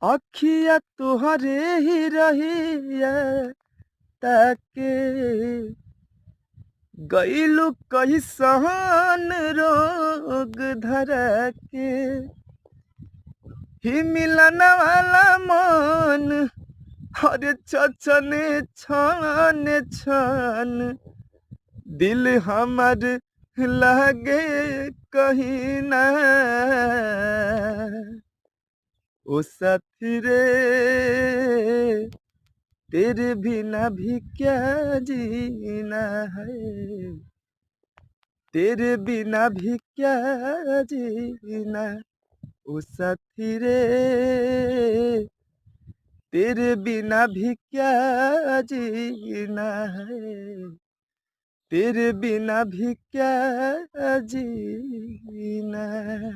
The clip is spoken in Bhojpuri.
अखिया तुहरे ही रहिया ताके गईलू कैसन रोग धरा के ही मिलन वाला मन हरे छछने छन छन दिल हमर लगे कहीं ना ओ साथी रे तेरे बिना भी क्या जीना है तेरे बिना भी क्या जीना ओ साथी रे तेरे बिना भी क्या जीना है तेरे बिना भी क्या जीना